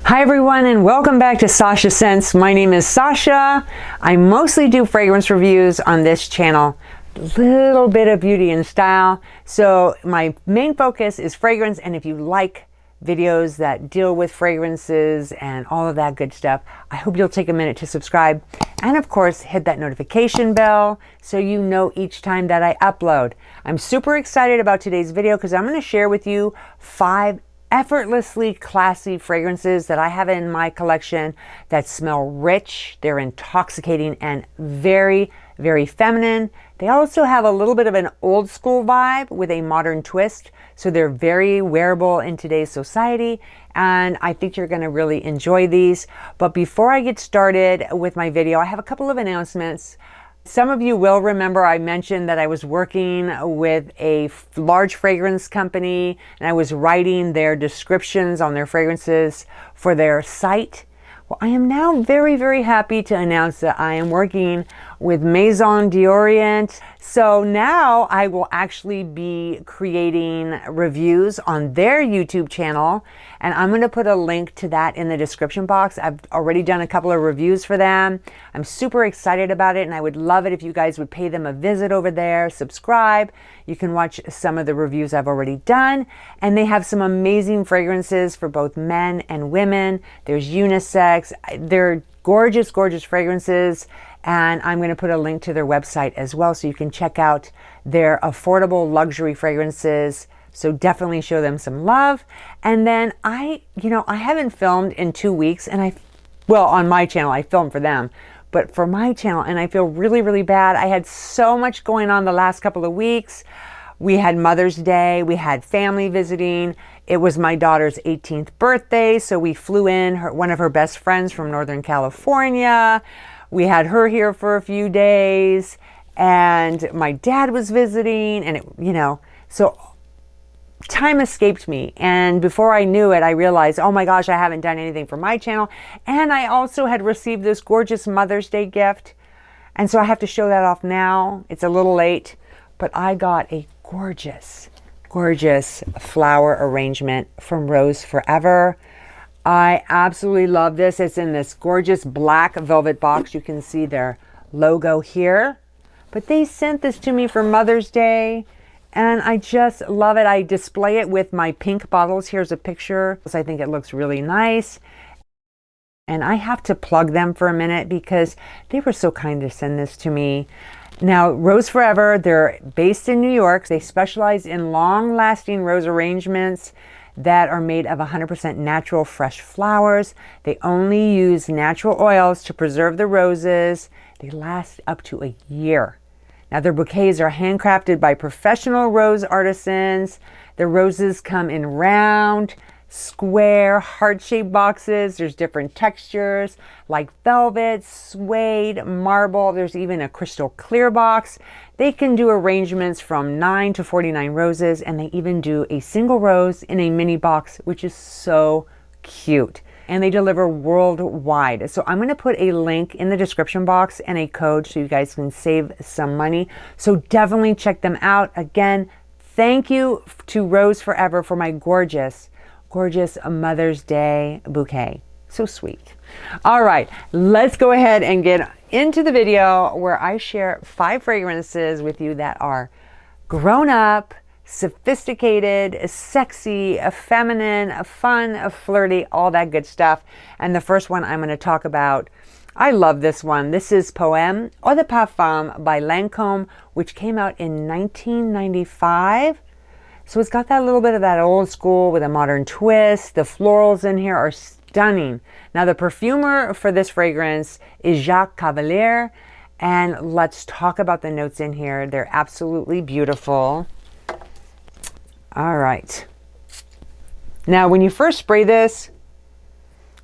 Hi everyone, and welcome back to Sasha Scents. My name is Sasha. I mostly do fragrance reviews on this channel. A little bit of beauty and style. So my main focus is fragrance, and if you like videos that deal with fragrances and all of that good stuff, I hope you'll take a minute to subscribe. And of course, hit that notification bell so you know each time that I upload. I'm super excited about today's video because I'm going to share with you 5 effortlessly classy fragrances that I have in my collection that smell rich, they're intoxicating, and very, very feminine. They also have a little bit of an old school vibe with a modern twist, so they're very wearable in today's society, and I think you're going to really enjoy these. But before I get started with my video, I have a couple of announcements. Some of you will remember I mentioned that I was working with a large fragrance company and I was writing their descriptions on their fragrances for their site. Well, I am now very, very happy to announce that I am working with Maison d'Orient. So now I will actually be creating reviews on their YouTube channel, and I'm going to put a link to that in the description box. I've already done a couple of reviews for them. I'm super excited about it, and I would love it if you guys would pay them a visit over there, subscribe. You can watch some of the reviews I've already done, and they have some amazing fragrances for both men and women. There's unisex. They're gorgeous, gorgeous fragrances, and I'm going to put a link to their website as well so you can check out their affordable luxury fragrances. So definitely show them some love. And then I haven't filmed in 2 weeks, and on my channel, I filmed for them, but for my channel, and I feel really, really bad. I had so much going on the last couple of weeks. We had Mother's Day, we had family visiting. It was my daughter's 18th birthday, so we flew in one of her best friends from Northern California. We had her here for a few days, and my dad was visiting, and so time escaped me. And before I knew it, I realized, oh my gosh, I haven't done anything for my channel. And I also had received this gorgeous Mother's Day gift. And so I have to show that off now. It's a little late, but I got a gorgeous, gorgeous flower arrangement from Rose Forever. I absolutely love this. It's in this gorgeous black velvet box. You can see their logo here. But they sent this to me for Mother's Day, and I just love it. I display it with my pink bottles. Here's a picture. I think it looks really nice. And I have to plug them for a minute because they were so kind to send this to me. Now, Rose Forever, they're based in New York. They specialize in long-lasting rose arrangements that are made of 100% natural fresh flowers. They only use natural oils to preserve the roses. They last up to a year. Now, their bouquets are handcrafted by professional rose artisans. The roses come in round, square, heart-shaped boxes. There's different textures like velvet, suede, marble. There's even a crystal clear box. They can do arrangements from 9 to 49 roses, and they even do a single rose in a mini box, which is so cute. And they deliver worldwide. So I'm going to put a link in the description box and a code so you guys can save some money. So definitely check them out. Again, thank you to Rose Forever for my gorgeous, gorgeous Mother's Day bouquet. So sweet. All right, let's go ahead and get into the video where I share 5 fragrances with you that are grown up, sophisticated, sexy, feminine, fun, flirty, all that good stuff. And the first one I'm going to talk about, I love this one. This is Poème Eau de Parfum by Lancome, which came out in 1995. So it's got that little bit of that old school with a modern twist. The florals in here are stunning. Now, the perfumer for this fragrance is Cavalli, and let's talk about the notes in here. They're absolutely beautiful. All right. Now, when you first spray this,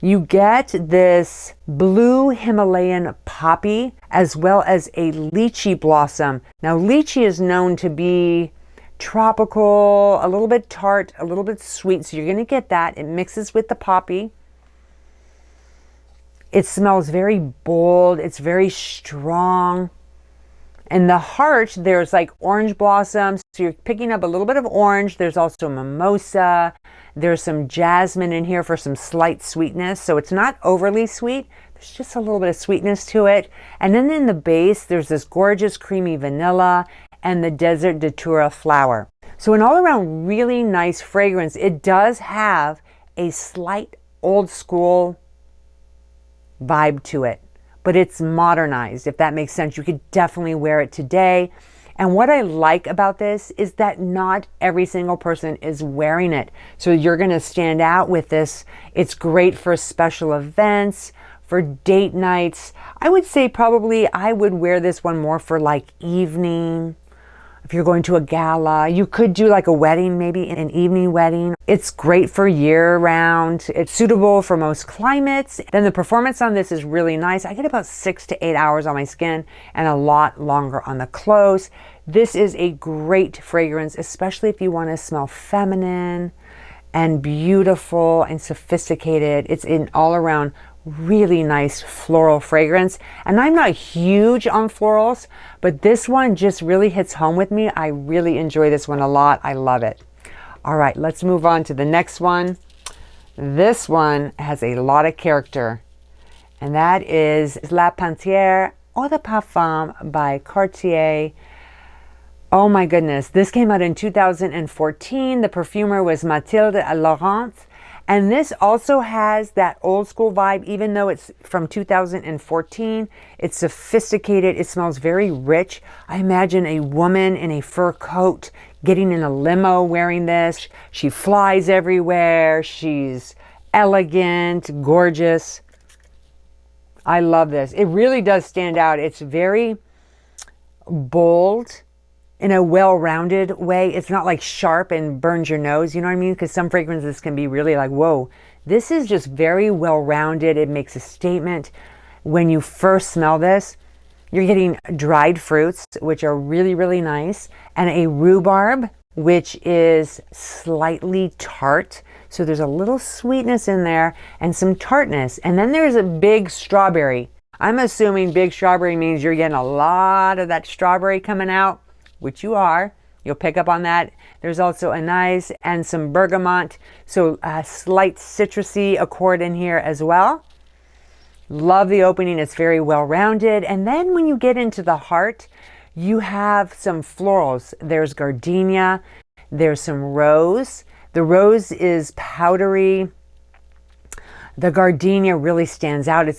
you get this blue Himalayan poppy as well as a lychee blossom. Now, lychee is known to be tropical, a little bit tart, a little bit sweet. So you're going to get that. It mixes with the poppy. It smells very bold. It's very strong. In the heart, there's like orange blossoms. So you're picking up a little bit of orange. There's also mimosa. There's some jasmine in here for some slight sweetness. So it's not overly sweet. There's just a little bit of sweetness to it. And then in the base, there's this gorgeous creamy vanilla and the Desert Datura flower. So an all around really nice fragrance. It does have a slight old school vibe to it, but it's modernized, if that makes sense. You could definitely wear it today. And what I like about this is that not every single person is wearing it. So you're going to stand out with this. It's great for special events, for date nights. I would say probably I would wear this one more for like evening. If you're going to a gala, you could do like a wedding, maybe an evening wedding. It's great for year round. It's suitable for most climates. Then the performance on this is really nice. I get about 6 to 8 hours on my skin and a lot longer on the clothes. This is a great fragrance, especially if you want to smell feminine and beautiful and sophisticated. It's an all around really nice floral fragrance. And I'm not huge on florals, but this one just really hits home with me. I really enjoy this one a lot. I love it. All right, let's move on to the next one. This one has a lot of character, and that is La Panthere Eau de Parfum by Cartier. Oh my goodness, this came out in 2014. The perfumer was Mathilde Laurent. And this also has that old school vibe, even though it's from 2014. It's sophisticated. It smells very rich. I imagine a woman in a fur coat getting in a limo wearing this. She flies everywhere. She's elegant, gorgeous. I love this. It really does stand out. It's very bold in a well-rounded way. It's not like sharp and burns your nose, you know what I mean? Because some fragrances can be really like, whoa. This is just very well-rounded. It makes a statement. When you first smell this, you're getting dried fruits, which are really, really nice, and a rhubarb, which is slightly tart. So there's a little sweetness in there and some tartness. And then there's a big strawberry. I'm assuming big strawberry means you're getting a lot of that strawberry coming out, which you are. You'll pick up on that. There's also anise and some bergamot. So a slight citrusy accord in here as well. Love the opening. It's very well-rounded. And then when you get into the heart, you have some florals. There's gardenia. There's some rose. The rose is powdery. The gardenia really stands out.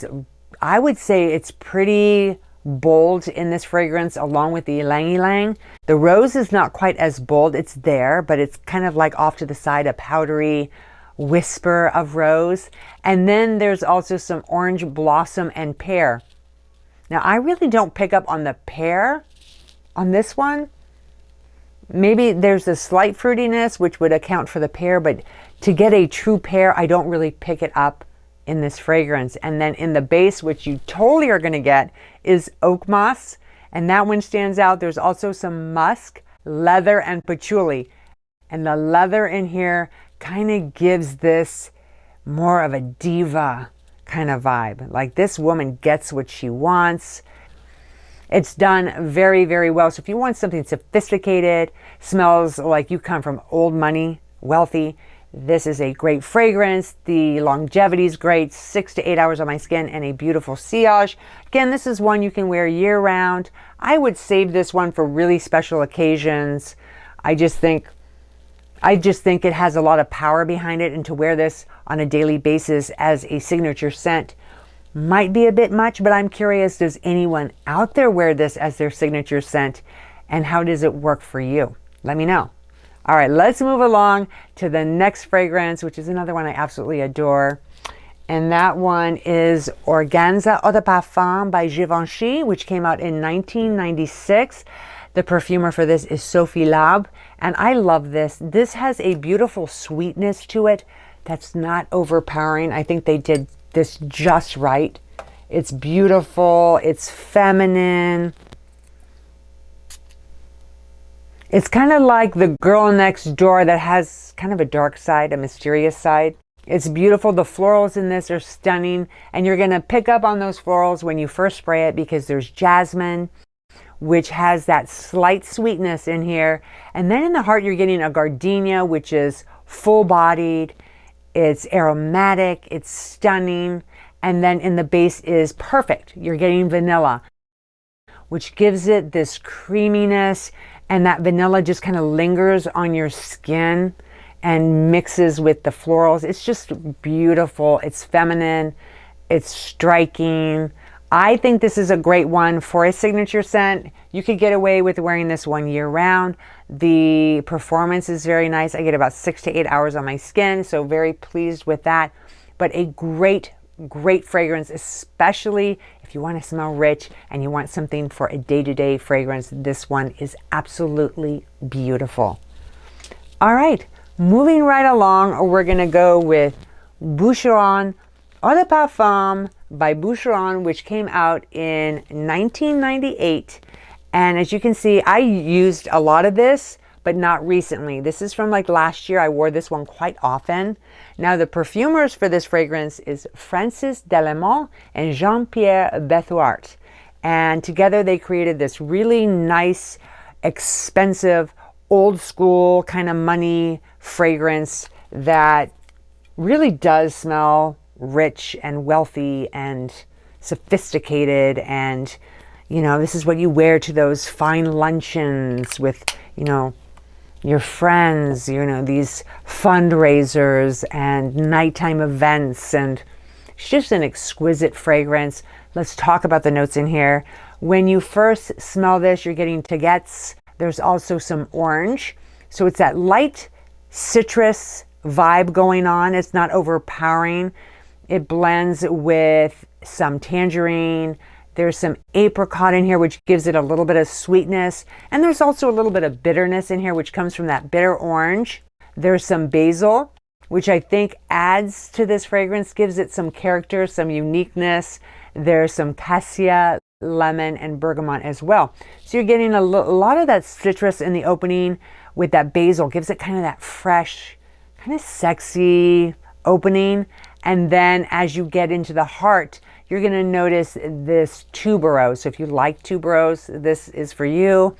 I would say it's pretty bold in this fragrance, along with the ylang ylang. The rose is not quite as bold. It's there, but it's kind of like off to the side, a powdery whisper of rose. And then there's also some orange blossom and pear. Now, I really don't pick up on the pear on this one. Maybe there's a slight fruitiness, which would account for the pear, but to get a true pear, I don't really pick it up in this fragrance. And then in the base, which you totally are going to get, is oak moss, and that one stands out. There's also some musk, leather, and patchouli, and the leather in here kind of gives this more of a diva kind of vibe. Like, this woman gets what she wants. It's done very, very well. So if you want something sophisticated, smells like you come from old money, wealthy, this is a great fragrance. The longevity is great, 6 to 8 hours on my skin, and a beautiful sillage. Again, this is one you can wear year round. I would save this one for really special occasions. I just think it has a lot of power behind it, and to wear this on a daily basis as a signature scent might be a bit much, but I'm curious, does anyone out there wear this as their signature scent, and how does it work for you? Let me know. All right, let's move along to the next fragrance, which is another one I absolutely adore. And that one is Organza Eau de Parfum by Givenchy, which came out in 1996. The perfumer for this is Sophie Laub, and I love this. This has a beautiful sweetness to it that's not overpowering. I think they did this just right. It's beautiful, it's feminine. It's kind of like the girl next door that has kind of a dark side, a mysterious side. It's beautiful. The florals in this are stunning, and you're going to pick up on those florals when you first spray it because there's jasmine, which has that slight sweetness in here. And then in the heart, you're getting a gardenia, which is full-bodied. It's aromatic, it's stunning. And then in the base is perfect. You're getting vanilla, which gives it this creaminess, and that vanilla just kind of lingers on your skin and mixes with the florals. It's just beautiful. It's feminine. It's striking. I think this is a great one for a signature scent. You could get away with wearing this one year round. The performance is very nice. I get about 6 to 8 hours on my skin, so very pleased with that. But a great fragrance, especially if you want to smell rich and you want something for a day-to-day fragrance. This one is absolutely beautiful. All right, moving right along, we're going to go with Boucheron Eau de Parfum by Boucheron, which came out in 1998. And as you can see, I used a lot of this, but not recently. This is from like last year. I wore this one quite often. Now the perfumers for this fragrance is Francis Delémont and Jean-Pierre Bethouart. And together they created this really nice, expensive, old school kind of money fragrance that really does smell rich and wealthy and sophisticated. And, you know, this is what you wear to those fine luncheons with, you know, your friends, you know, these fundraisers and nighttime events. And it's just an exquisite fragrance. Let's talk about the notes in here. When you first smell this, you're getting tagettes. There's also some orange. So it's that light citrus vibe going on. It's not overpowering. It blends with some tangerine. There's some apricot in here, which gives it a little bit of sweetness. And there's also a little bit of bitterness in here, which comes from that bitter orange. There's some basil, which I think adds to this fragrance, gives it some character, some uniqueness. There's some cassia, lemon, and bergamot as well. So you're getting a lot of that citrus in the opening with that basil. Gives it kind of that fresh, kind of sexy opening. And then as you get into the heart, you're going to notice this tuberose. So if you like tuberose, this is for you.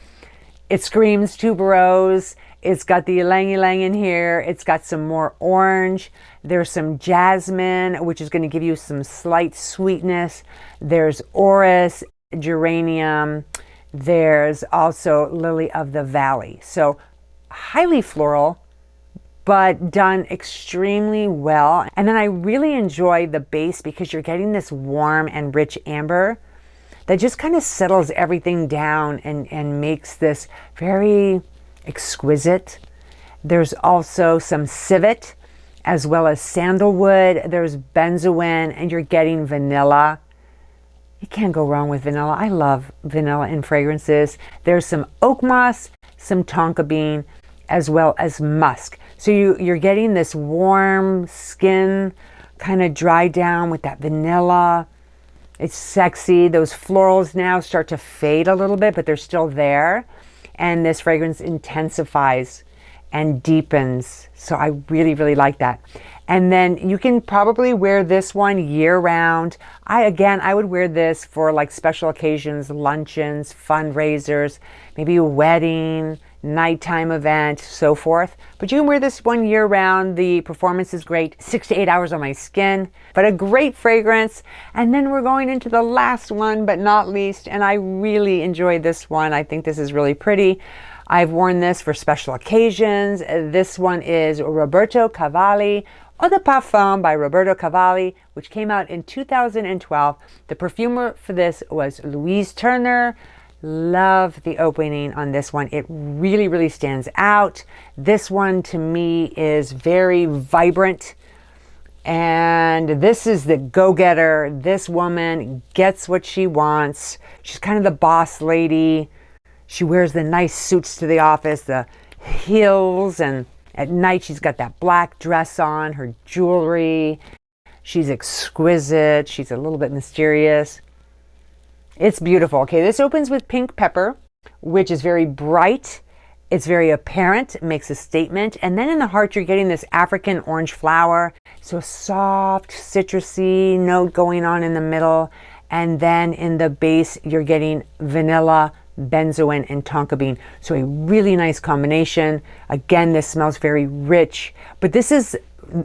It screams tuberose. It's got the ylang ylang in here. It's got some more orange. There's some jasmine, which is going to give you some slight sweetness. There's orris, geranium. There's also lily of the valley. So highly floral, but done extremely well. And then I really enjoy the base because you're getting this warm and rich amber that just kind of settles everything down and makes this very exquisite. There's also some civet as well as sandalwood. There's benzoin, and you're getting vanilla. You can't go wrong with vanilla. I love vanilla in fragrances. There's some oak moss, some tonka bean, as well as musk. So you're getting this warm skin kind of dry down with that vanilla. It's sexy. Those florals now start to fade a little bit, but they're still there. And this fragrance intensifies and deepens. So I really, really like that. And then you can probably wear this one year round. I would wear this for like special occasions, luncheons, fundraisers, maybe a wedding, nighttime event, so forth. But you can wear this one year round. The performance is great, 6 to 8 hours on my skin, but a great fragrance. And then we're going into the last one, but not least, and I really enjoy this one. I think this is really pretty. I've worn this for special occasions. This one is Roberto Cavalli Eau de Parfum by Roberto Cavalli, which came out in 2012. The perfumer for this was Louise Turner. Love the opening on this one. It really, really stands out. This one to me is very vibrant. And this is the go-getter. This woman gets what she wants. She's kind of the boss lady. She wears the nice suits to the office, the heels, and at night she's got that black dress on, her jewelry. She's exquisite. She's a little bit mysterious. It's beautiful. Okay, this opens with pink pepper, which is very bright. It's very apparent. It makes a statement. And then in the heart, you're getting this African orange flower. So soft, citrusy note going on in the middle. And then in the base, you're getting vanilla, benzoin, and tonka bean. So a really nice combination. Again, this smells very rich, but this is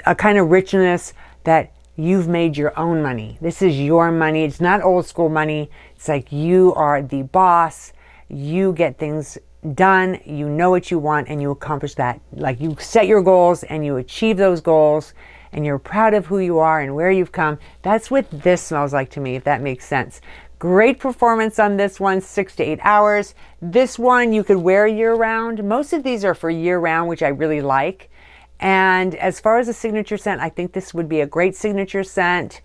a kind of richness that you've made your own money. This is your money. It's not old school money. It's like you are the boss. You get things done. You know what you want and you accomplish that. Like you set your goals and you achieve those goals and you're proud of who you are and where you've come. That's what this smells like to me, if that makes sense. Great performance on this one, 6 to 8 hours. This one you could wear year round. Most of these are for year round, which I really like. And as far as a signature scent, I think this would be a great signature scent,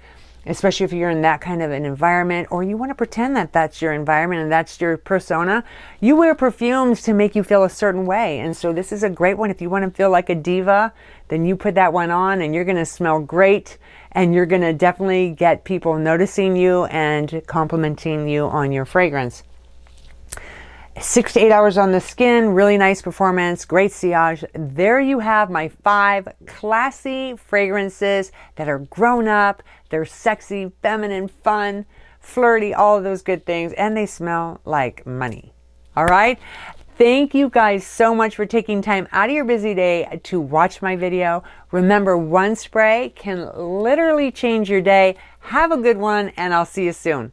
especially if you're in that kind of an environment, or you want to pretend that that's your environment and that's your persona. You wear perfumes to make you feel a certain way. And so this is a great one. If you want to feel like a diva, then you put that one on and you're going to smell great. And you're going to definitely get people noticing you and complimenting you on your fragrance. 6 to 8 hours on the skin, really nice performance, great sillage. There you have my 5 classy fragrances that are grown up, they're sexy, feminine, fun, flirty, all of those good things, and they smell like money. All right? Thank you guys so much for taking time out of your busy day to watch my video. Remember, one spray can literally change your day. Have a good one, and I'll see you soon.